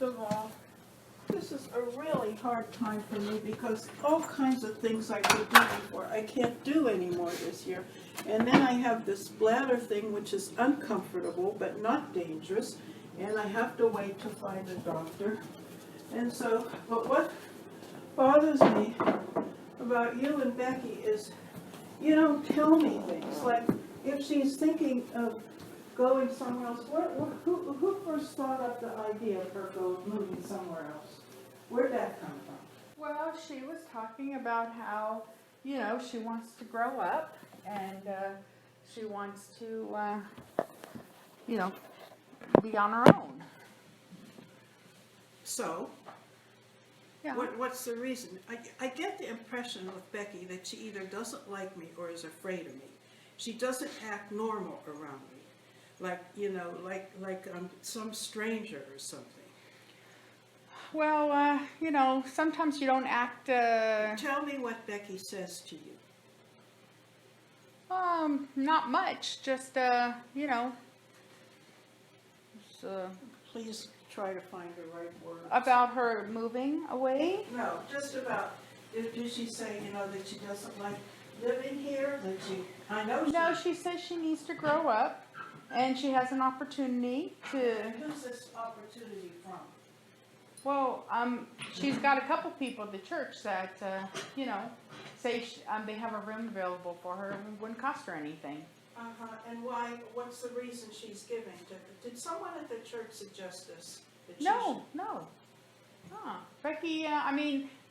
of all, this is a really hard time for me because all kinds of things I could do before I can't do anymore this year. And then I have this bladder thing which is uncomfortable but not dangerous, and I have to wait to find a doctor. And so, but what bothers me about you and Becky is you don't tell me things. Like if she's thinking of going somewhere else, who first thought up the idea of her moving somewhere else? Where'd that come from? Well, she was talking about how, she wants to grow up and she wants to, be on her own. So, Yeah. what's the reason? I get the impression with Becky that she either doesn't like me or is afraid of me. She doesn't act normal around me. Like, like I'm some stranger or something. Well, sometimes you don't act, Tell me what Becky says to you. not much, just, Please try to find the right words. about her moving away. No, just about, did she say, that she doesn't like living here? That I know she... No, she says she needs to grow up and she has an opportunity to... And who's this opportunity from? Well, she's got a couple people at the church that, say they have a room available for her and it wouldn't cost her anything. And why, what's the reason she's giving? Did someone at the church suggest this? No. Becky,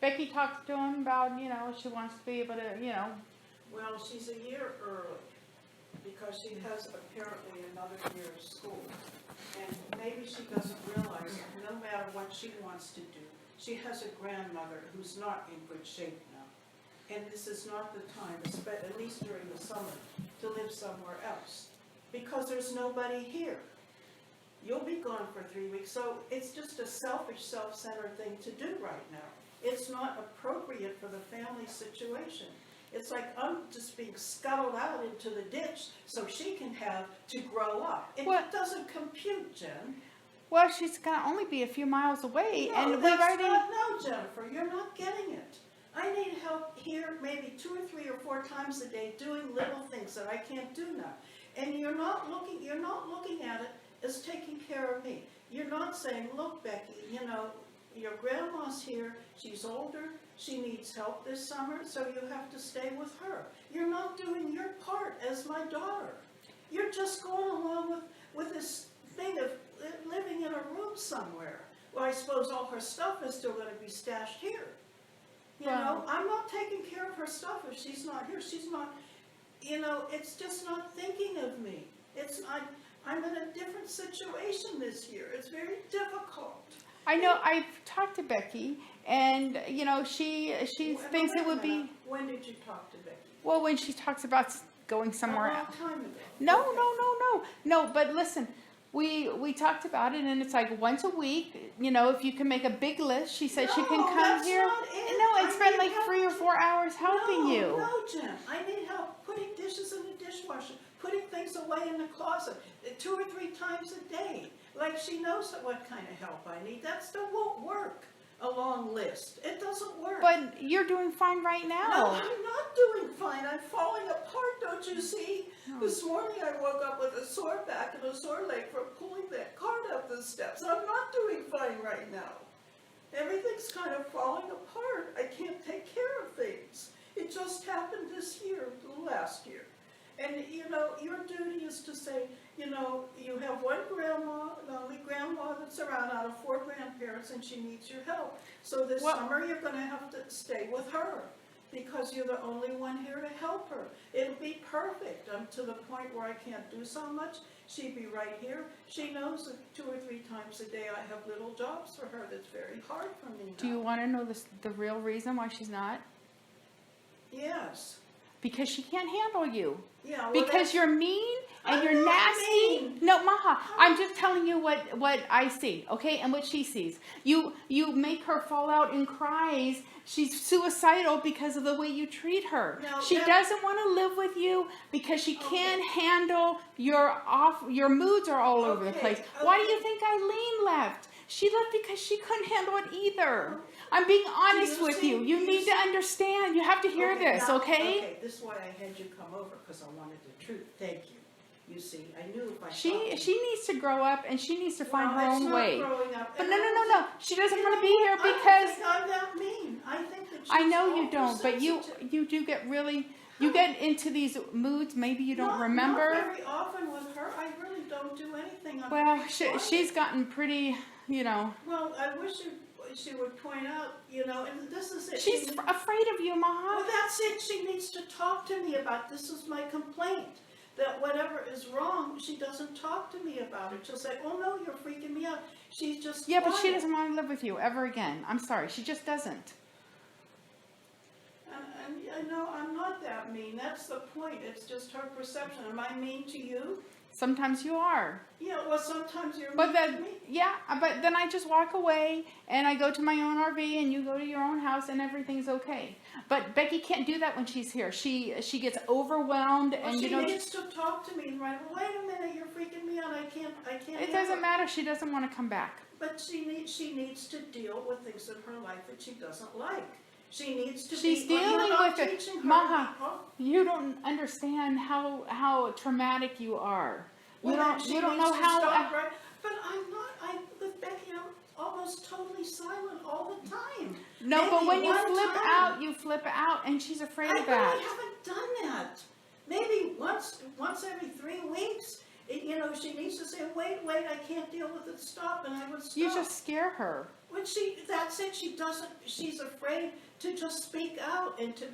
Becky talks to him about, she wants to be able to, Well, she's a year early because she has apparently another year of school. And maybe she doesn't realize that no matter what she wants to do, she has a grandmother who's not in good shape now. And this is not the time, at least during the summer, to live somewhere else. Because there's nobody here. You'll be gone for 3 weeks, so it's just a selfish, self-centered thing to do right now. It's not appropriate for the family situation. It's like I'm just being scuttled out into the ditch so she can have to grow up. It doesn't compute, Jen. Well, she's going to only be a few miles away. No, and no, Jennifer, you're not getting it. I need help here maybe 2 or 3 or 4 times a day doing little things that I can't do now. And you're not looking at it as taking care of me. You're not saying, look, Becky, your grandma's here, she's older, she needs help this summer, so you have to stay with her. You're not doing your part as my daughter. You're just going along with this thing of living in a room somewhere. Well, I suppose all her stuff is still going to be stashed here. I'm not taking care of her stuff if she's not here. She's not, it's just not thinking of me. I'm in a different situation this year. It's very difficult. I know, I've talked to Becky, and, she thinks it would be... When did you talk to Becky? Well, when she talks about going somewhere else. A long time ago. No, but listen, we talked about it, and it's like once a week, if you can make a big list, she said she can come here. Not it. No, and spend like 3 or 4 hours helping you. No, Jen, I need help putting dishes in the dishwasher, putting things away in the closet 2 or 3 times a day. Like she knows what kind of help I need. That still won't work. A long list. It doesn't work. But you're doing fine right now. No, I'm not doing fine. I'm falling apart, don't you see? No. This morning I woke up with a sore back and a sore leg from pulling that cart up the steps. I'm not doing fine right now. Everything's kind of falling apart. I can't take care of things. It just happened this year, last year. And, your duty is to say, you have one grandma, the only grandma that's around out of 4 grandparents, and she needs your help. So this summer you're going to have to stay with her because you're the only one here to help her. It'll be perfect. I'm to the point where I can't do so much. She'd be right here. She knows that 2 or 3 times a day I have little jobs for her that's very hard for me now. Do you want to know the real reason why she's not? Yes. Because she can't handle you. Yeah, because you're mean and you're nasty. Mean. No, Maha, I'm just telling you what I see, okay, and what she sees. You make her fall out and cries. She's suicidal because of the way you treat her. No, she doesn't want to live with you because she can't handle your moods are all over the place. Why do you think Eileen left? She left because she couldn't handle it either. I'm being honest with you. You need to understand. You have to hear this, okay? Okay, this is why I had you come over, because I wanted the truth. Thank you. You see, I knew if I She talked to you- needs to grow up and she needs to find her Well, it's own not way. growing up, But and no, I no, don't no, no. think- She doesn't you want know to be here what? I because don't think I'm that mean. I think that she's I know you don't, but oversensitive. you do get really, you get into these moods. Maybe you don't remember. Not very often with her. I really don't do anything. I'm Well, very quiet. she's gotten pretty, you know. Well, I wish she would point out, you know, and this is it. She's afraid of you, Maha. Well, that's it. She needs to talk to me about this. Is my complaint. That whatever is wrong, she doesn't talk to me about it. She'll say, "Oh no, you're freaking me out." She's just Yeah, but she quiet. doesn't want to live with you ever again. I'm sorry, she just doesn't. And I know I'm not that mean. That's the point. It's just her perception. Am I mean to you? Sometimes you are. Yeah. Well, sometimes you're But mean then, to me. yeah, but then I just walk away and I go to my own RV and you go to your own house and everything's okay. But Becky can't do that when she's here. She gets overwhelmed Well, and she you know. needs to talk to me and write. Wait a minute, you're freaking me out. I can't. It handle doesn't matter. She doesn't want to come back. But she needs to deal with things in her life that she doesn't like. She needs to She's be. Well, you're dealing not with it. teaching her Maha, to be- oh, you don't understand how traumatic you are. well, You then don't she you don't needs know to how. stop, right? But I'm not. With Becky, I'm almost totally silent all the time. No, but Maybe when you one flip time. out, you flip out, and she's afraid I of really that. haven't done that. Maybe once every 3 weeks. You know, she needs to say, wait, I can't deal with it, stop, and I would stop. You just scare her. When that's it, she's afraid to just speak out and to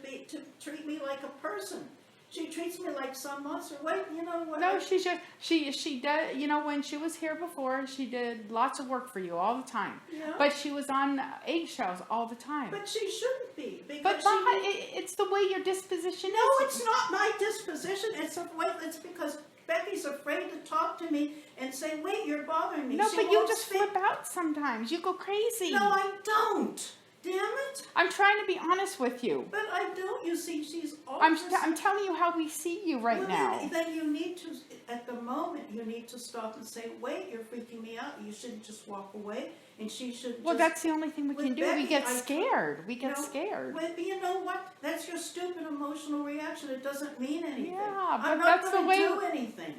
treat me like a person. She treats me like some monster. Wait, you know what? No, she does. You know, when she was here before, she did lots of work for you all the time. Yeah. But she was on eggshells all the time. But she shouldn't be. Because But Maha, it's the way your disposition is. no, it's not my disposition. It's because Becky's afraid to talk to me and say, wait, you're bothering me. No, She but you won't just speak. flip out sometimes. You go crazy. No, I don't. Damn it. I'm trying to be honest with you. But I don't. You see, she's I'm always... telling you how we see you right Well, now. Then you need to, at the moment, you need to stop and say, wait, you're freaking me out. You shouldn't just walk away. And she should Well, just... that's the only thing we with can do. Becky, We get I- scared. We you get know, scared. But you know what? That's your stupid emotional reaction. It doesn't mean anything. Yeah, but I'm not that's the gonna way- do anything.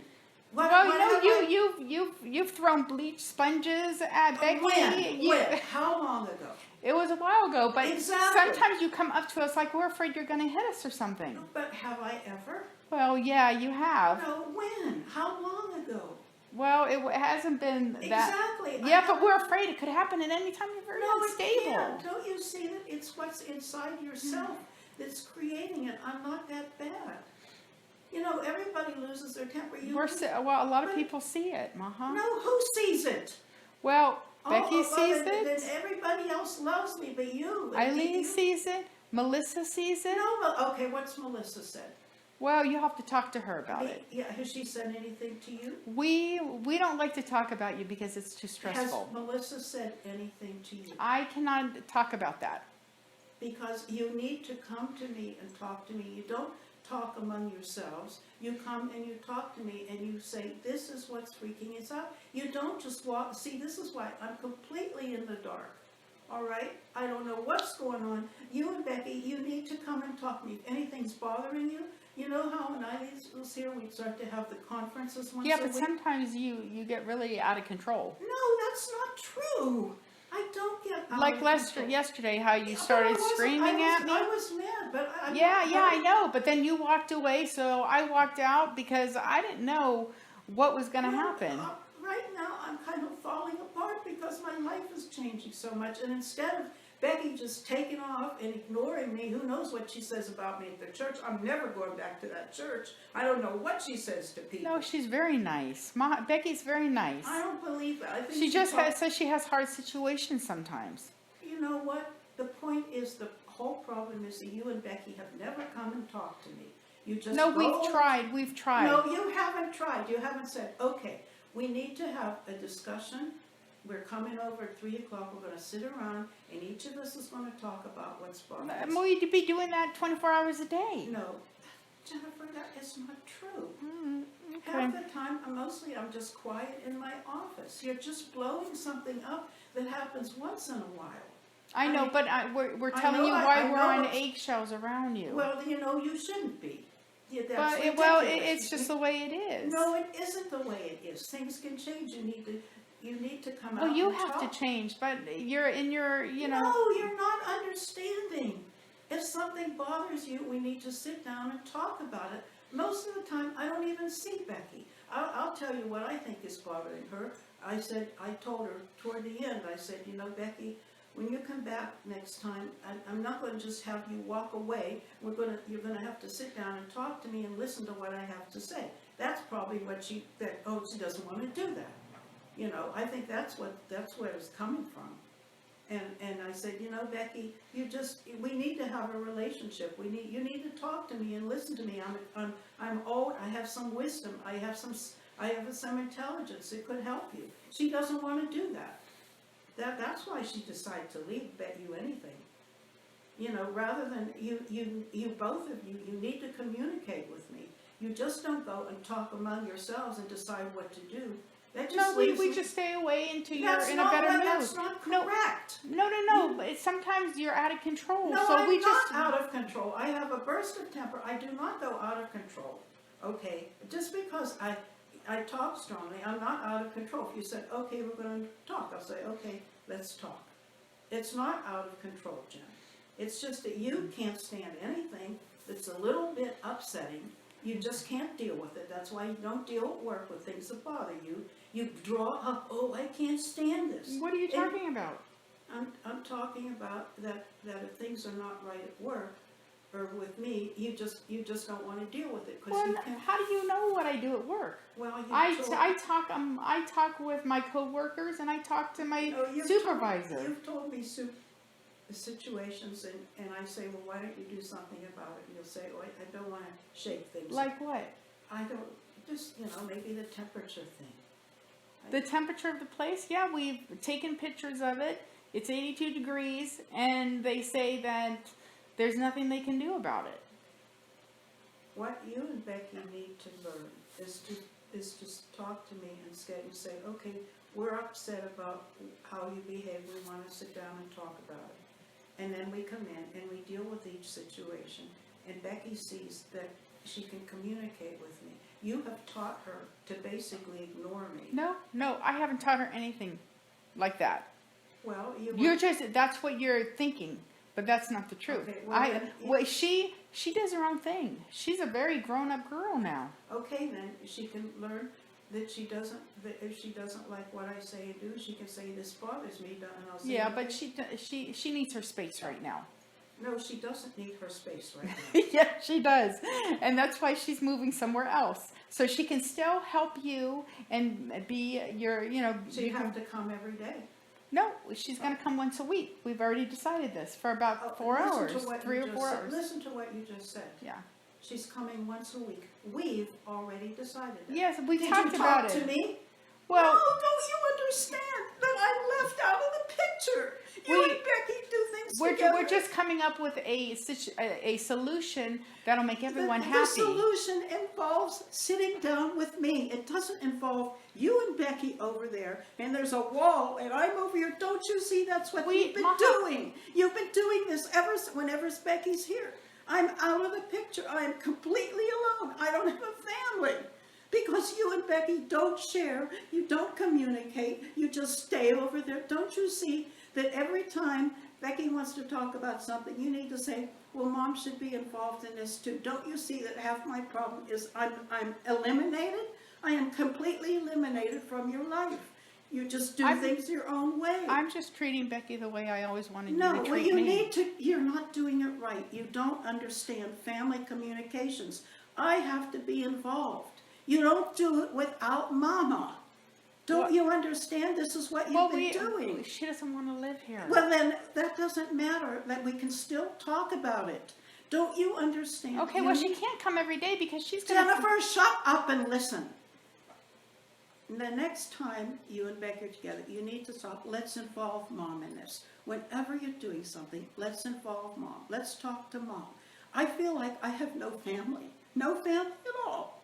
What Well, have you I- know, you've thrown bleach sponges at Becky. When? How long ago? It was a while ago, but Exactly. sometimes you come up to us like we're afraid you're going to hit us or something. But have I ever? Well, yeah, you have. No, when? How long ago? Well, it hasn't been that. Exactly. Yeah, but we're afraid it could happen at any time. You're very No, it unstable. can't. Don't you see that it's what's inside yourself that's creating it? I'm not that bad. You know, everybody loses their temper. Well, a lot of people see it, Maha. No, who sees it? Well, Becky sees then it. everybody else loves me, but you. Eileen you- sees it. Melissa sees it. No, okay, what's Melissa said? Well, you have to talk to her about it. Yeah, has she said anything to you? We don't like to talk about you because it's too stressful. Has Melissa said anything to you? I cannot talk about that. Because you need to come to me and talk to me. You don't talk among yourselves. You come and you talk to me and you say, this is what's freaking us out. You don't just walk. See, this is why I'm completely in the dark. All right? I don't know what's going on. You and Becky, you need to come and talk to me. If anything's bothering you, you know how when I was here, we'd start to have the conferences once Yeah, a but week? sometimes you get really out of control. No, that's not true. I don't get out Like of control. yesterday, how you Yeah, but I started wasn't- screaming at me. I was mad, but Yeah, I know. But then you walked away, so I walked out because I didn't know what was going to happen. Right now, I'm kind of falling apart because my life is changing so much. And instead of Becky just taking off and ignoring me, who knows what she says about me at the church? I'm never going back to that church. I don't know what she says to people. No, she's very nice. Becky's very nice. I don't believe that. I think She just says she has hard situations sometimes. You know what? The point is, the whole problem is that you and Becky have never come and talked to me. You just No, go we've tried. We've tried. No, you haven't tried. You haven't said, okay, we need to have a discussion. We're coming over at 3 o'clock. We're going to sit around, and each of us is going to talk about what's bothering us. We'd be doing that 24 hours a day. No, Jennifer, that is not true. Okay. Half the time, I'm just quiet in my office. You're just blowing something up that happens once in a while. I know, but we're telling you why we're on eggshells around you. Well, you shouldn't be. Yeah, that's But ridiculous. it's just the way it is. No, it isn't the way it is. Things can change. You need to come out. Well, you and have talk. to change, but you're in your, No, you're not understanding. If something bothers you, we need to sit down and talk about it. Most of the time, I don't even see Becky. I'll tell you what I think is bothering her. I told her toward the end, I said, Becky, when you come back next time, I'm not going to just have you walk away. You're going to have to sit down and talk to me and listen to what I have to say. That's probably what she doesn't want to do that. I think that's where it's coming from. And I said, Becky, we need to have a relationship. You need to talk to me and listen to me. I'm old. I have some wisdom. I have some intelligence. It could help you. She doesn't want to do that. That's why she decided to leave. Bet you anything. Rather than you both of you need to communicate with me. You just don't go and talk among yourselves and decide what to do. We just stay away until you're in a better mood. That's not correct. No. But sometimes you're out of control. No, so I'm not out of control. I have a burst of temper. I do not go out of control. Okay, just because I talk strongly, I'm not out of control. If you said, okay, we're going to talk, I'll say, okay, let's talk. It's not out of control, Jen. It's just that you can't stand anything that's a little bit upsetting. You just can't deal with it. That's why you don't deal at work with things that bother you. You draw up, I can't stand this. What are you talking about? I'm talking about that if things are not right at work or with me, you just don't want to deal with it. How do you know what I do at work? Well, I talk with my coworkers and I talk to my supervisor. You've told me situations and I say, well, why don't you do something about it? And you'll say, I don't want to shake things. Like what? I don't, just, maybe the temperature thing. The temperature of the place? Yeah, we've taken pictures of it. It's 82 degrees and they say that there's nothing they can do about it. What you and Becky need to learn is to talk to me and say, okay, we're upset about how you behave. We want to sit down and talk about it. And then we come in and we deal with each situation. And Becky sees that she can communicate with me. You have taught her to basically ignore me. No, I haven't taught her anything like that. Well, that's what you're thinking, but that's not the truth. Okay, she does her own thing. She's a very grown-up girl now. Okay, then she can learn that if she doesn't like what I say and do, she can say this bothers me, and I'll say. Yeah, but she needs her space right now. No, she doesn't need her space right now. Yeah, she does, and that's why she's moving somewhere else, so she can still help you and be your, So you have to come every day. No, she's going to come once a week. We've already decided this for about 4 hours, 3 or 4 hours. Listen to what you just said. Yeah. She's coming once a week. We've already decided that. Yes, we Did talked you about talk it. to me? Well, no, don't you understand that I'm left out of the picture? You and Becky do things together. We're just coming up with a solution that'll make everyone happy. The solution involves sitting down with me. It doesn't involve you and Becky over there, and there's a wall, and I'm over here. Don't you see that's what you've been doing? You've been doing this whenever Becky's here. I'm out of the picture. I'm completely alone. I don't have a family. Because you and Becky don't share, you don't communicate, you just stay over there. Don't you see that every time Becky wants to talk about something, you need to say, well, Mom should be involved in this too. Don't you see that half my problem is I'm eliminated? I am completely eliminated from your life. You just do things your own way. I'm just treating Becky the way I always wanted you to treat me. You're not doing it right. You don't understand family communications. I have to be involved. You don't do it without Mama. Don't you understand? This is what you've been doing. She doesn't want to live here. Well, then that doesn't matter. That we can still talk about it. Don't you understand? Okay, well, she can't come every day because she's going to... Jennifer, shut up and listen. The next time you and Becky are together, you need to stop. Let's involve Mom in this. Whenever you're doing something, let's involve Mom. Let's talk to Mom. I feel like I have no family. No family at all.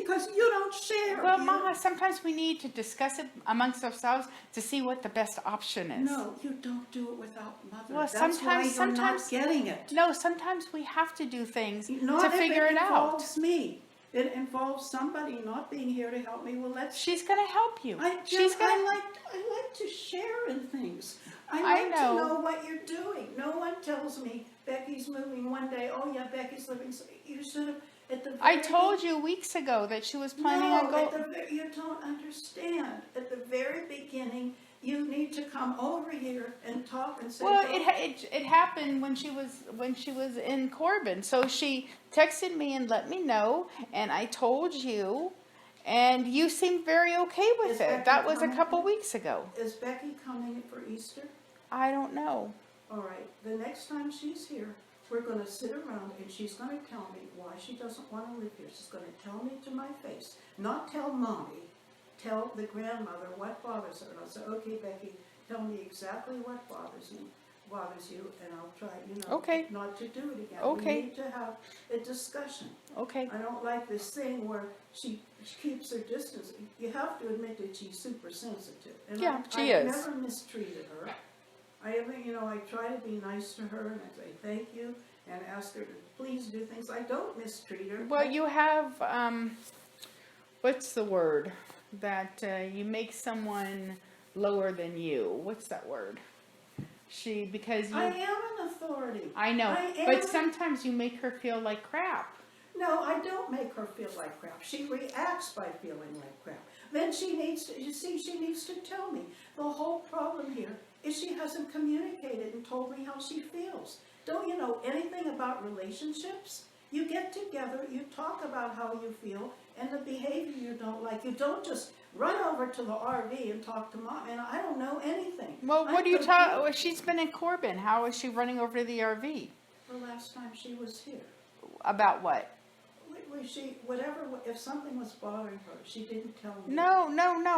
because you don't share. Well, Maha, sometimes we need to discuss it amongst ourselves to see what the best option is. No, you don't do it without Mother. Well, That's why you're not getting it. No, sometimes we have to do things Not to if figure it out. involves me. It involves somebody not being here to help me. Well, let's. She's going to help you. I like to share in things. I like to know what you're doing. No one tells me Becky's moving one day. Oh yeah, Becky's living. So you should have at the. I told you weeks ago that she was planning on going. You don't understand. At the very beginning, you need to come over here and talk and say. Well, it happened when she was in Corbin. So she texted me and let me know, and I told you, and you seemed very okay with it. That was a couple weeks ago. Is Becky coming for Easter? I don't know. All right. The next time she's here, we're going to sit around and she's going to tell me why she doesn't want to live here. She's going to tell me to my face, not tell Mommy. Tell the grandmother what bothers her. And I'll say, okay, Becky, tell me exactly what bothers you, and I'll try, not to do it again. Okay. We need to have a discussion. Okay. I don't like this thing where she keeps her distance. You have to admit that she's super sensitive. And she is. I've never mistreated her. I try to be nice to her and I say thank you and ask her to please do things. I don't mistreat her. Well, you have, what's the word? That you make someone lower than you. What's that word? Because I am an authority. I know, but sometimes you make her feel like crap. No, I don't make her feel like crap. She reacts by feeling like crap. Then she needs to tell me. The whole problem here is she hasn't communicated and told me how she feels. Don't you know anything about relationships? You get together, you talk about how you feel, and the behavior you don't like. You don't just run over to the RV and talk to Mom, and I don't know anything. Well, what do you talk? She's been in Corbin. How is she running over to the RV? The last time she was here. About what? If something was bothering her, she didn't tell me. No,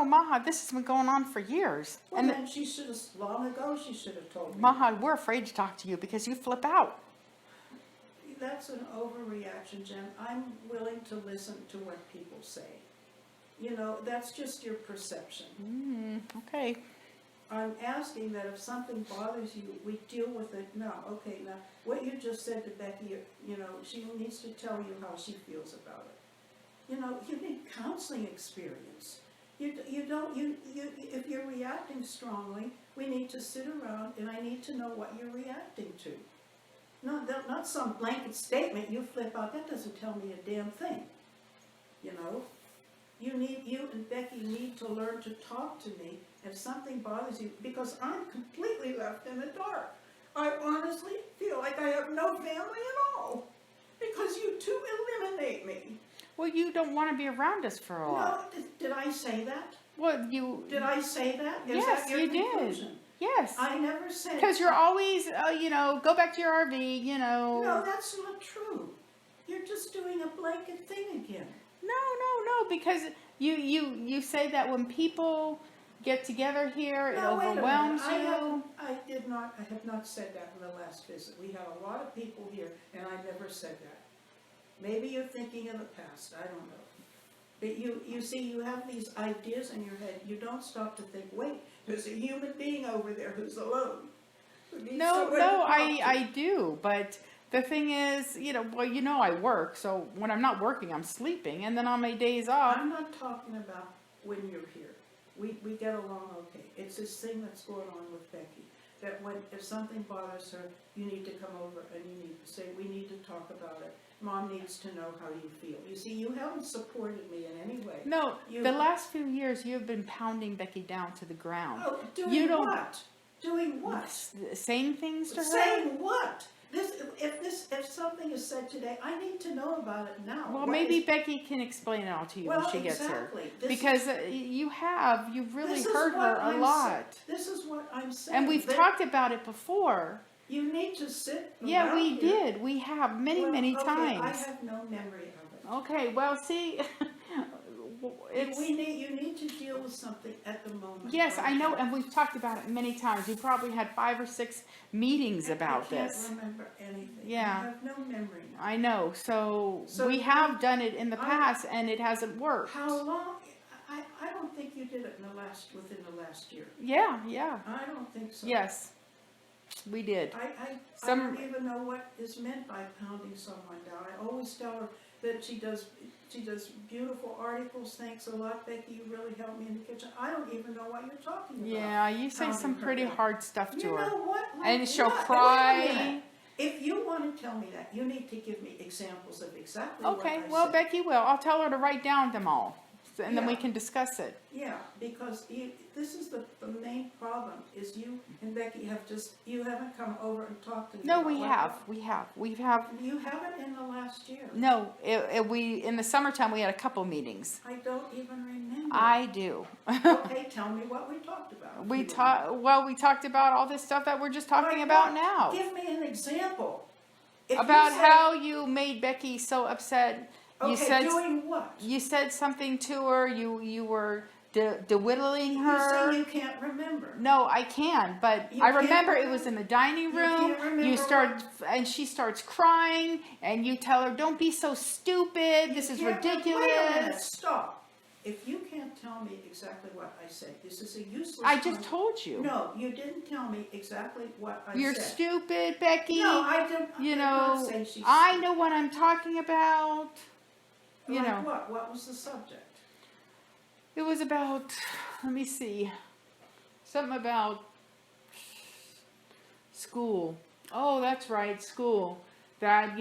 Maha, this has been going on for years. Well, and then she should have, long ago, she should have told me. Maha, we're afraid to talk to you because you flip out. That's an overreaction, Jen. I'm willing to listen to what people say. That's just your perception. Okay. I'm asking that if something bothers you, we deal with it now. Okay, now, what you just said to Becky, she needs to tell you how she feels about it. You need counseling experience. If you're reacting strongly, we need to sit around and I need to know what you're reacting to. Not some blanket statement you flip out. That doesn't tell me a damn thing. You and Becky need to learn to talk to me if something bothers you, because I'm completely left in the dark. I honestly feel like I have no family at all, because you two eliminate me. Well, you don't want to be around us for a while. No, did I say that? Well, you... Did I say that? Yes, you did. Yes. I never said... Because you're always, go back to your RV, No, that's not true. You're just doing a blanket thing again. No, because you say that when people get together here, it overwhelms you. I have not said that in the last visit. We had a lot of people here, and I never said that. Maybe you're thinking in the past, I don't know. But you see, you have these ideas in your head. You don't stop to think, wait, there's a human being over there who's alone. I do, but the thing is, I work, so when I'm not working, I'm sleeping, and then on my days off... I'm not talking about when you're here. We get along okay. It's this thing that's going on with Becky, that if something bothers her, you need to come over and you need to say, we need to talk about it. Mom needs to know how you feel. You see, you haven't supported me in any way. No, the last few years, you've been pounding Becky down to the ground. Oh, doing what? Doing what? Saying things to her? Saying what? If something is said today, I need to know about it now. Well, maybe Becky can explain it all to you when she gets here. Because you've really hurt her a lot. This is what I'm saying. And we've talked about it before. You need to sit around Yeah, we here. did. We have many times. I have no memory of it. Okay, well, see, You need to deal with something at the moment. Yes, I know, and we've talked about it many times. We probably had 5 or 6 meetings about this. I can't remember anything. Yeah. I have no memory now. I know. So we you- have done it in the past, and it hasn't worked. How long? I don't think you did it within the last year. Yeah. I don't think so. Yes, we did. I don't even know what is meant by pounding someone down. I always tell her that she does beautiful articles. Thanks a lot, Becky. You really helped me in the kitchen. I don't even know what you're talking about. Yeah, you say some pretty hard stuff to her. You know what? And she'll Wait a cry. minute. If you want to tell me that, you need to give me examples of exactly what I Okay, said. well, Becky will. I'll tell her to write down them all, and then we Yeah. can discuss it. Yeah, because this is the main problem, is you and Becky you haven't come over and talked to me. No, about we what- have. You haven't in the last year. No, we in the summertime we had a couple meetings. I don't even remember. I do. Okay, tell me what we talked about. We talked about all this stuff that we're just talking Like about what? now. Give me an example. If you About say- how you made Becky so upset. You Okay, said doing what? you said something to her. You were dwittling You her. say you can't remember. No, I can, but You I can't remember it remember? was in the dining You room. can't remember You start, and she starts crying, and you tell her, "Don't be so stupid. This is Wait a minute, ridiculous." stop. If you can't tell me exactly what I said, this is a useless. I just told you. No, you didn't tell me exactly what I You're said. stupid, Becky. No, I didn't. I You did know, not say she's I know what I'm talking about. You like know, what? What was the subject? it was about. Let me see. Something about school. Oh, that's right, school. That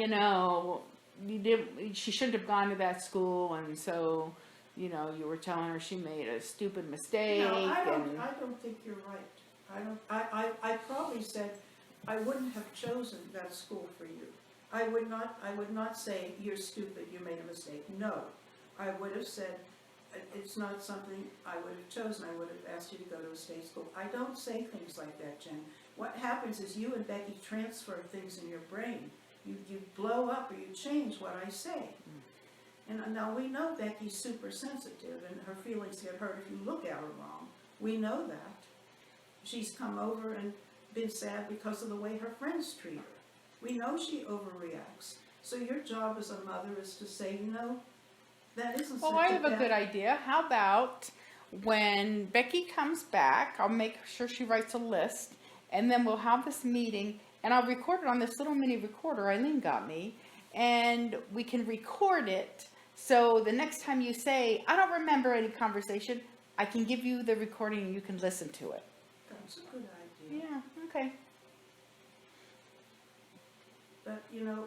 she shouldn't have gone to that school, and so you were telling her she made a stupid mistake. No, I and don't think you're right. I probably said I wouldn't have chosen that school for you. I would not say you're stupid, you made a mistake. No, I would have said it's not something I would have chosen. I would have asked you to go to a state school. I don't say things like that, Jen. What happens is you and Becky transfer things in your brain. You blow up or you change what I say. And now we know Becky's super sensitive and her feelings get hurt if you look at her wrong. We know that. She's come over and been sad because of the way her friends treat her. We know she overreacts. So your job as a mother is to say, that isn't such well, I have a good idea. How about when Becky comes back, I'll make sure she writes a list, and then we'll have this meeting, and I'll record it on this little mini recorder Eileen got me, and we can record it. So the next time you say, I don't remember any conversation, I can give you the recording and you can listen to it. That's a good idea. Yeah, okay. But,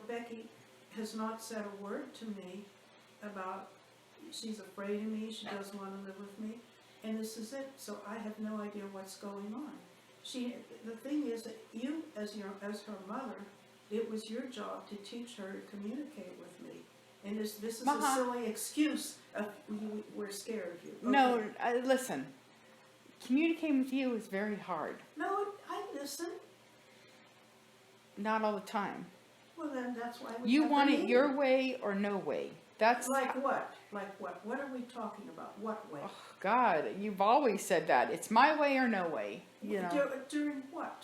Becky has not said a word to me about she's afraid of me, she doesn't want to live with me, and this is it. So I have no idea what's going on. The thing is that you, as her mother, it was your job to teach her to communicate with me. And this is Maha. a silly excuse of we're scared of you. Okay. No, listen. Communicating with you is very hard. No, I listen. Not all the time. Well, then that's why we You have the want it meeting. your way or no way. That's Like what? Like what? What are we talking about? What way? oh, God, you've always said that. It's my way or no way. During what?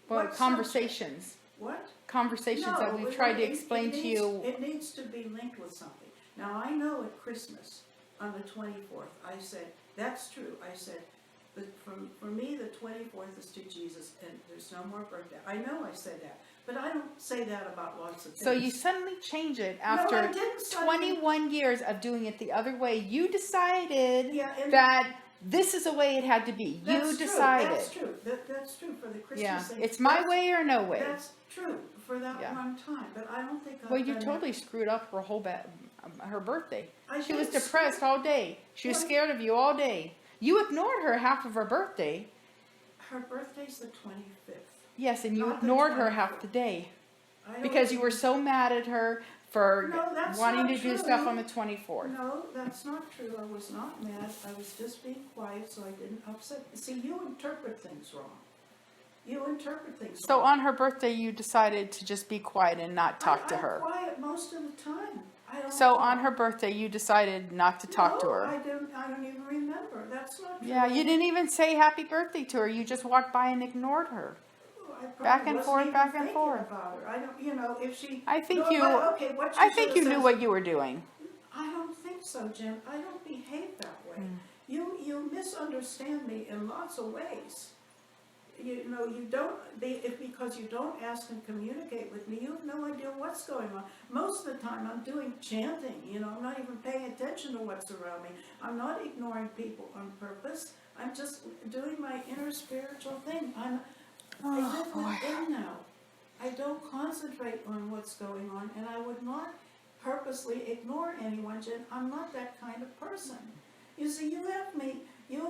Well, What conversations. subject? What? Conversations that we've tried to explain to you. It needs to be linked with something. Now, I know at Christmas, on the 24th, I said, that's true. I said, but for me, the 24th is to Jesus, and there's no more birthday. I know I said that, but I don't say that about lots of things. So you suddenly change it No, I after didn't suddenly. 21 years of doing it the other way. You decided Yeah, and that this is the way it had to be. You decided. That's true. That's true for the Christmas Yeah, thing. it's my That's- way or no way. That's true for that Yeah. one time, but I don't think I've Well, you done totally screwed up her whole her birthday. I She was did depressed all day. She was Well, scared of you all day. You ignored her half of her birthday. Her birthday's the 25th. Yes, and you Not the ignored her 24th. half the day I don't because you think- were so mad at her for No, that's wanting not to do true. stuff on the 24th. No, that's not true. I was not mad. I was just being quiet so I didn't upset. See, you interpret things wrong. You interpret things So wrong. on her birthday, you decided to just be quiet and not talk to her. I'm quiet most of the time. I don't So know. on her birthday, you decided not to talk to No, her. I don't even remember. That's not true. Yeah, you didn't even say happy birthday to her. You just walked by and ignored her. I probably Back and wasn't forth, even back and thinking forth. about her. I don't, you know, if she. I think no, you. but, okay, what I she think should've you knew said- what you were doing. I don't think so, Jim. I don't behave that way. Hmm. You misunderstand me in lots of ways. You know, you don't, because you don't ask and communicate with me, you have no idea what's going on. Most of the time, I'm doing chanting, you know, I'm not even paying attention to what's around me. I'm not ignoring people on purpose. I'm just doing my inner spiritual thing. I live within now. I don't concentrate on what's going on, and I would not purposely ignore anyone, Jen. I'm not that kind of person. You see, you have me in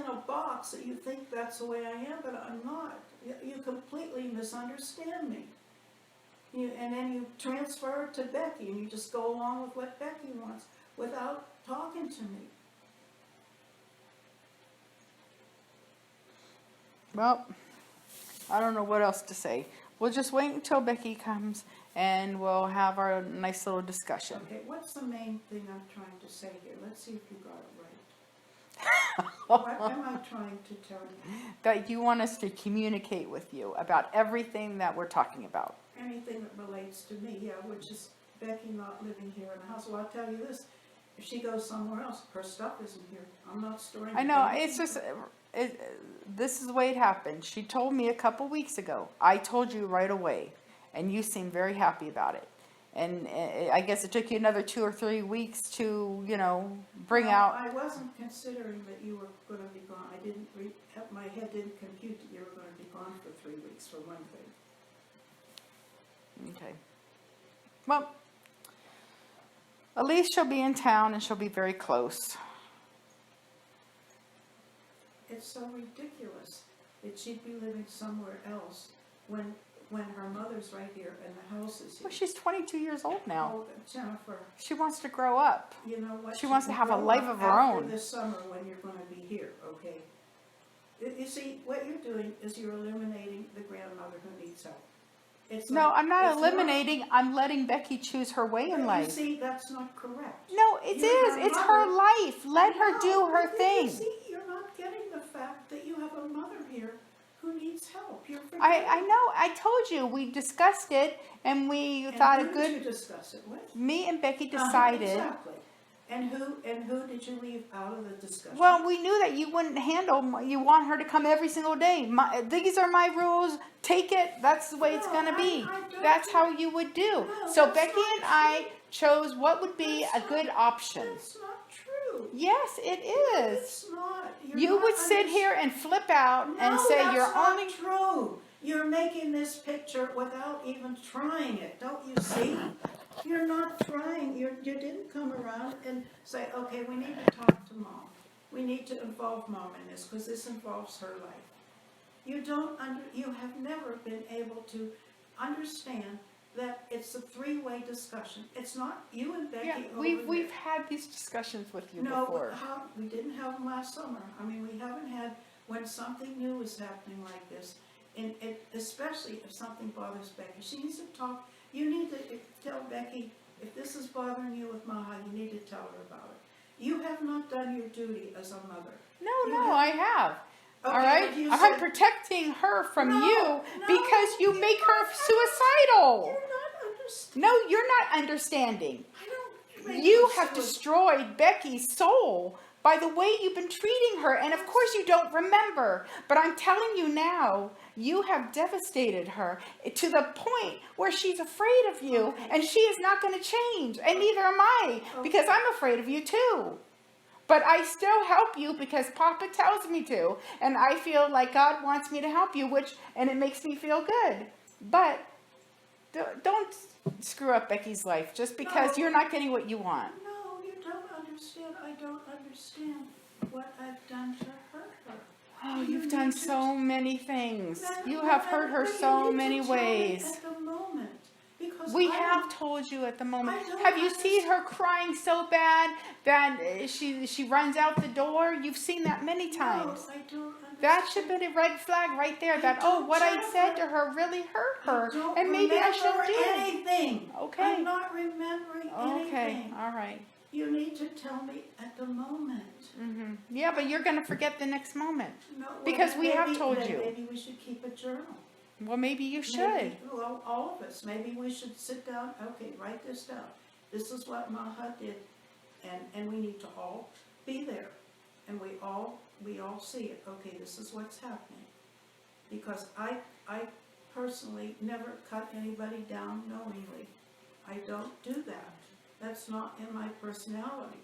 a box that you think that's the way I am, but I'm not. You completely misunderstand me. And then you transfer it to Becky, and you just go along with what Becky wants without talking to me. Well, I don't know what else to say. We'll just wait until Becky comes and we'll have our nice little discussion. Okay, what's the main thing I'm trying to say here? Let's see if you got it right. What am I trying to tell you? That you want us to communicate with you about everything that we're talking about. Anything that relates to me, yeah, which is Becky not living here in the house. Well, I'll tell you this, if she goes somewhere else, her stuff isn't here. I'm not storing it. I know, it's just, this is the way it happened. She told me a couple weeks ago. I told you right away, and you seemed very happy about it. And I guess it took you another 2 or 3 weeks to, you know, bring out. I wasn't considering that you were going to be gone. I didn't, my head didn't compute that you were going to be gone for 3 weeks, for one thing. Okay. Well, at least she'll be in town and she'll be very close. It's so ridiculous that she'd be living somewhere else when her mother's right here and the house is here. Well, she's 22 years old now. Oh, Jennifer, She wants to grow up. you know what? She wants to can have a grow life up of her after own. this summer when you're going to be here, okay? You see, what you're doing is you're eliminating the grandmother who needs help. It's No, like- I'm not it's eliminating. I'm letting Becky choose her way in You life. see, that's not correct. No, it You're is. her It's mother. her life. Let her No, do her but thing. You see, you're not getting the fact that you have a mother here who needs help. You're forgetting. I know. I told you. We discussed it, and we And thought a who did you good. discuss it with? Me and Becky decided. Exactly. And who did you leave out of the discussion? Well, we knew that you wouldn't handle. You want her to come every single day. These are my rules. Take it. That's the way it's No, gonna be. I don't That's think- how you would do. No, So that's Becky not and I true. chose what would be That's a good not- option. That's not true. Yes, it is. It's not. You're You not would sit here and flip out and say that's you're not only. true. You're making this picture without even trying it. Don't you see? You're not trying. You didn't come around and say, okay, we need to talk to Mom. We need to involve Mom in this because this involves her life. You have never been able to understand that it's a three-way discussion. It's not you and Becky Yeah, over we've there. had these discussions with you No, before. we didn't have them last summer. I mean, we haven't had, when something new is happening like this, and especially if something bothers Becky, she needs to talk. You need to tell Becky, if this is bothering you with Maha, you need to tell her about it. You have not done your duty as a mother. You No, have- I have. Okay, All right, but you I'm said- protecting her from No, you no, because you you're make her not suicidal. You're not understanding. No, you're not understanding. I don't make You her have suicide. destroyed Becky's soul by the way you've been treating her, and of course you don't remember. But I'm telling you now, you have devastated her to the point where she's afraid of you, Okay. and she is not going to change, and neither am I, because I'm afraid of you too. But I still help you because Papa tells me to, and I feel like God wants me to help you, and it makes me feel good. But don't screw up Becky's life just because No. you're not getting what you want. No, you don't understand. I don't understand what I've done to hurt her. Oh, You you've done need to- so many things. Then- You have then- hurt her then you so need to many tell me ways. At the moment, because because We I have don't- told you at the moment. I don't Have you seen her understand. crying so bad that she runs out the door? You've seen that many times. No, I don't understand. That should be a red flag right there. That don't, what I said Jennifer. to her really hurt her, I don't and maybe I should remember do it. anything. Okay. I'm not remembering Okay, anything. all right. You need to tell me at the moment. Yeah, but you're gonna forget the next moment. No, well, Because we have told then you. Maybe we should keep a journal. Well, maybe you should. Maybe, well, all of us. Maybe we should sit down. Okay, write this down. This is what Maha did, and we need to all be there, and we all see it. Okay, this is what's happening. Because I personally never cut anybody down knowingly. I don't do that. That's not in my personality.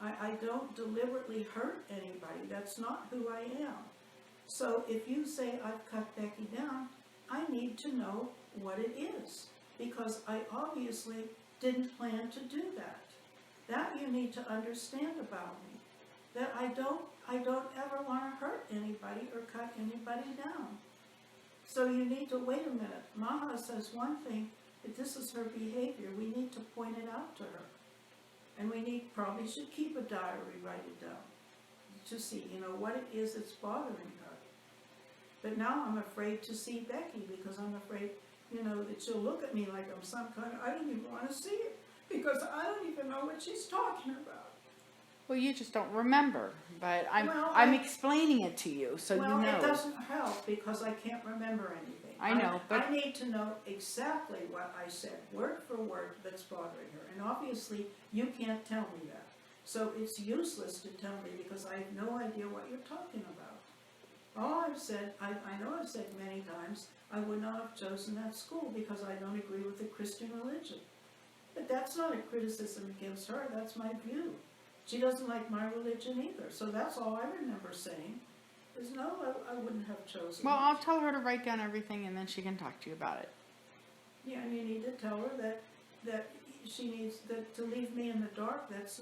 I don't deliberately hurt anybody. That's not who I am. So if you say I've cut Becky down, I need to know what it is, because I obviously didn't plan to do that. That you need to understand about me. That I don't ever want to hurt anybody or cut anybody down. So you need to wait a minute. Maha says one thing, but this is her behavior. We need to point it out to her. And we probably should keep a diary, write it down, to see, what it is that's bothering her. But now I'm afraid to see Becky, because I'm afraid, that she'll look at me like I'm some kind of, I don't even want to see it, because I don't even know what she's talking about. Well, you just don't remember, but Well, I'm explaining it to you, so Well, you know. it doesn't help, because I can't remember anything. I know, but I need to know exactly what I said, word for word, that's bothering her. And obviously, you can't tell me that. So it's useless to tell me, because I have no idea what you're talking about. All I've said, I know I've said many times, I would not have chosen that school because I don't agree with the Christian religion. But that's not a criticism against her, that's my view. She doesn't like my religion either, so that's all I remember saying. Is no, I wouldn't have chosen well, it. I'll tell her to write down everything, and then she can talk to you about it. Yeah, and you need to tell her that she needs to leave me in the dark. That's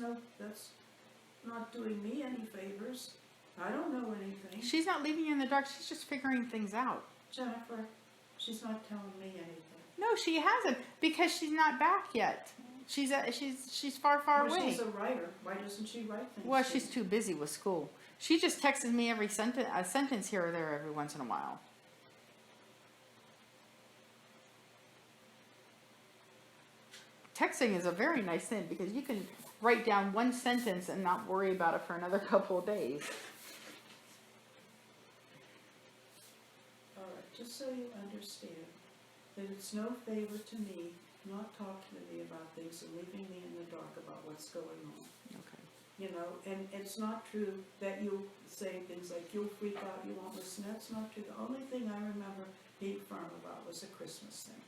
not doing me any favors. I don't know anything. She's not leaving you in the dark. She's just figuring things out. Jennifer, she's not telling me anything. No, she hasn't, because she's not back yet. She's far Well, away. she's a writer. Why doesn't she write things? Well, to she's me? too busy with school. She just texts me a sentence here or there every once in a while. Texting is a very nice thing, because you can write down one sentence and not worry about it for another couple of days. All right, just so you understand that it's no favor to me not talking to me about things and leaving me in the dark about what's going on. Okay. And it's not true that you say things like, you'll freak out, you won't listen. That's not true. The only thing I remember being firm about was the Christmas thing.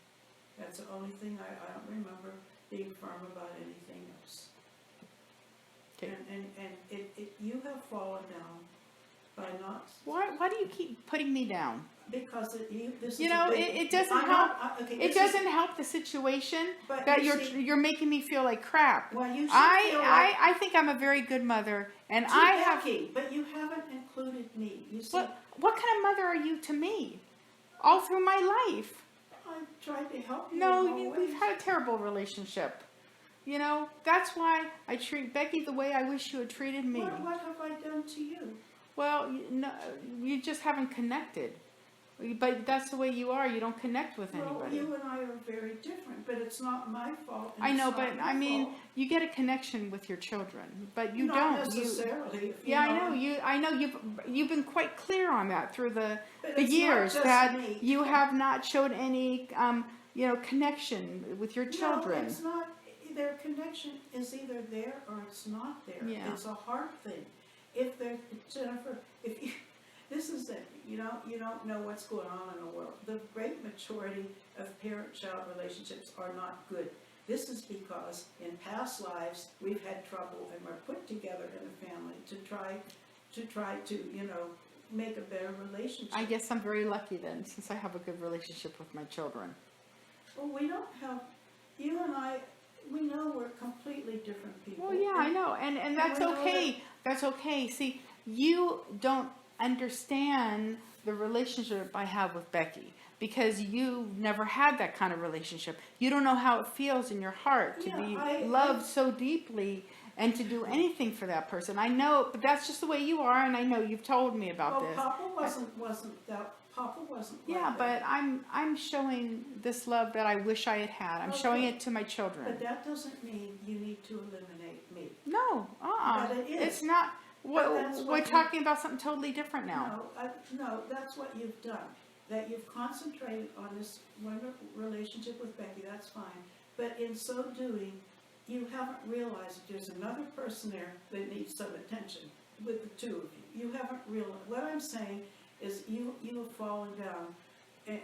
That's the only thing I don't remember being firm about anything else. Okay. And you have fallen down by not, Why do you keep putting me down? because this is You know, a big, it doesn't I'm help. not- okay, It this is- doesn't help the situation but that you see- you're making me feel like crap. Well, you should feel like I think I'm a very good mother, and to I have. Becky, but you haven't included me. You see, What kind of mother are you to me? All through my life. I've tried to help you. No, in all we've ways. had a terrible relationship. That's why I treat Becky the way I wish you had treated me. What have I done to you? Well, you just haven't connected. But that's the way you are. You don't connect with Well, anybody. you and I are very different, but it's not my fault. And I know, it's not but your I mean, fault. you get a connection with your children, but you Not don't. necessarily. If Yeah, I know. You've been quite clear on that through the But it's not years just that me. you have not showed any connection with your children. No, it's not. Their connection is either there or it's not there. Yeah. It's a hard thing. Jennifer, this is it. You don't know what's going on in the world. The great majority of parent-child relationships are not good. This is because in past lives we've had trouble and we're put together in a family to try to make a better relationship. I guess I'm very lucky then, since I have a good relationship with my children. Well, we don't have. You and I. We know we're completely different people. Well, yeah, I know, and that's we know okay. That's okay. See, you don't understand the relationship I have with Becky, because you never had that kind of relationship. You don't know how it feels in your heart to be loved so deeply and to do anything for that person. I know, but that's just the way you are, and I know you've told me about this. Papa wasn't that. Papa wasn't. Yeah, like but that. I'm showing this love that I wish I had had. I'm showing it to my children. But that doesn't mean you need to eliminate me. No, But it is. It's not. We're talking about something totally different now. No, that's what you've done. That you've concentrated on this wonderful relationship with Becky, that's fine. But in so doing, you haven't realized that there's another person there that needs some attention with the two of you. You haven't realized. What I'm saying is you have fallen down. And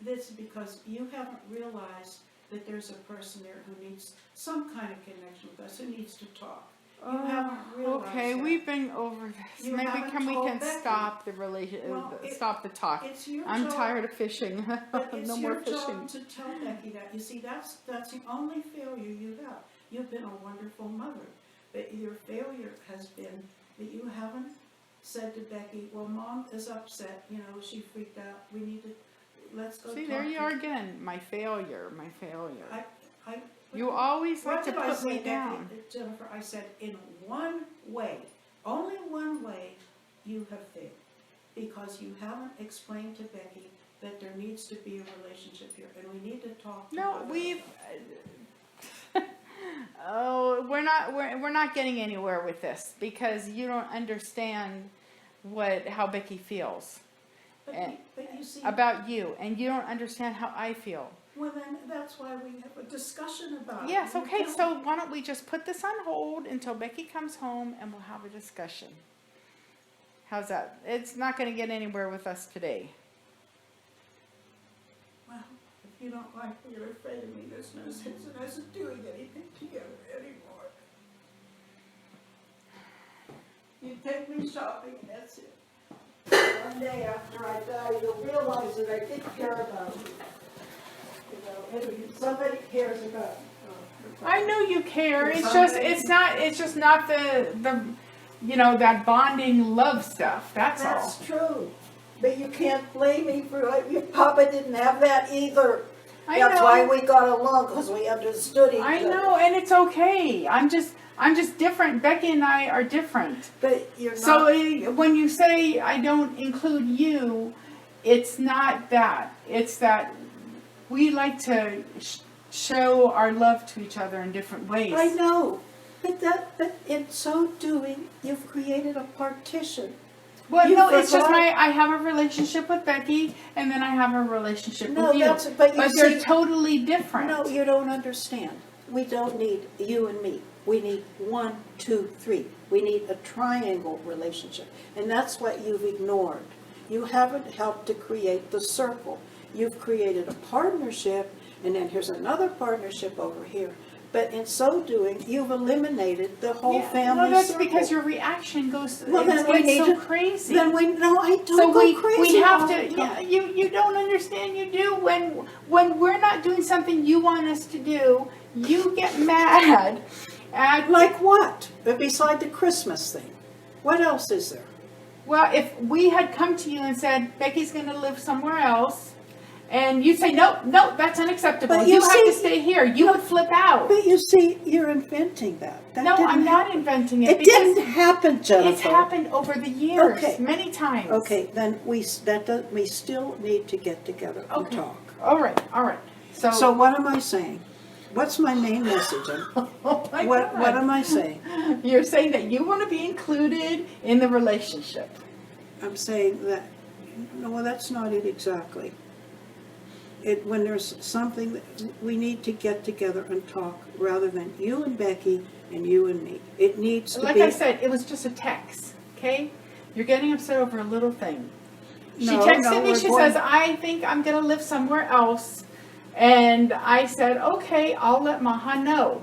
this is because you haven't realized that there's a person there who needs some kind of connection with us, who needs to talk. You haven't realized Okay, that. we've been over this. You Maybe haven't we told can Becky. stop the stop the talk. It's your I'm job. tired of fishing. But it's No your more fishing. job to tell Becky that. You see, that's the only failure you have. You've been a wonderful mother, but your failure has been that you haven't said to Becky, well, Mom is upset, you know, she freaked out, we need to, let's go See, talk there you to are again. My failure. I You always like What to did I put say, me down. Becky, Jennifer? I said, in one way, only one way, you have failed. Because you haven't explained to Becky that there needs to be a relationship here, and we need to talk to No, her. we've. We're not getting anywhere with this because you don't understand how Becky feels But you see, about you, and you don't understand how I feel. well then, that's why we have a discussion about it. Yes, You okay, tell- so why don't we just put this on hold until Becky comes home and we'll have a discussion. How's that? It's not going to get anywhere with us today. Well, if you don't like me, you're afraid of me, there's no sense in us doing anything together anymore. You take me shopping, and that's it. One day after I die, you'll realize that I did care about you. You know, and somebody cares about you. I know you care. It's just not the that bonding love stuff. That's all. That's true, but you can't blame me for it. Your Papa didn't have that either. That's know. why we got along, because we understood each other. I know, and it's okay. I'm just different. Becky and I are different. But you're not. So when you say I don't include you, it's not that. It's that we like to show our love to each other in different ways. I know, but in so doing, you've created a partition. Well, You no, it's just forgot- I have a relationship with Becky, and then I have a relationship No, with you. that's- but you they're see- totally different. No, you don't understand. We don't need you and me. We need 1, 2, 3. We need a triangle relationship. And that's what you've ignored. You haven't helped to create the circle. You've created a partnership, and then here's another partnership over here. But in so doing, you've eliminated the whole family Well, that's circle. because your reaction goes Well, then we it's need so to- crazy. Then I don't So go crazy. we have all to. the Yeah, time. you don't understand. You do when we're not doing something you want us to do. You get mad at Like what? Beside the Christmas thing. What else is there? Well, if we had come to you and said Becky's going to live somewhere else, and you say no, that's unacceptable. But You you have see- to stay here. You would flip out. But you see, you're inventing that. That No, didn't I'm not happen. inventing it. It because didn't happen, Jennifer. It's happened over the years, Okay. many times. Okay, then we still need to get together and Okay. talk. All right. So what am I saying? What's my main message? Oh my What God. am I saying? You're saying that you want to be included in the relationship. I'm saying that, no, well, that's not it exactly. When there's something, that we need to get together and talk rather than you and Becky and you and me. It needs to Like be. I said, it was just a text, okay? You're getting upset over a little thing. She No, texted me, we're she going- says, I think I'm going to live somewhere else. And I said, okay, I'll let Maha know.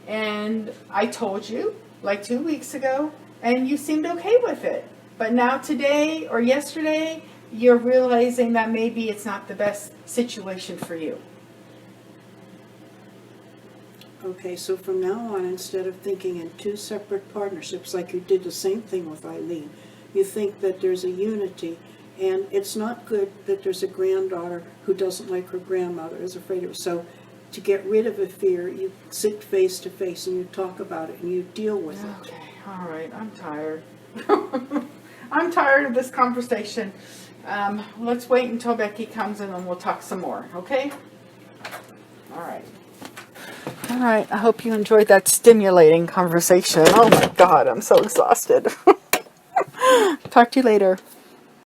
And I told you, like 2 weeks ago, and you seemed okay with it. But now today or yesterday, you're realizing that maybe it's not the best situation for you. Okay, so from now on, instead of thinking in two separate partnerships, like you did the same thing with Eileen, you think that there's a unity And it's not good that there's a granddaughter who doesn't like her grandmother, is afraid of her. So to get rid of a fear, you sit face to face and you talk about it and you deal with it. Okay, all right, I'm tired. I'm tired of this conversation. Let's wait until Becky comes in and we'll talk some more, okay? All right. All right, I hope you enjoyed that stimulating conversation. Oh my God, I'm so exhausted. Talk to you later.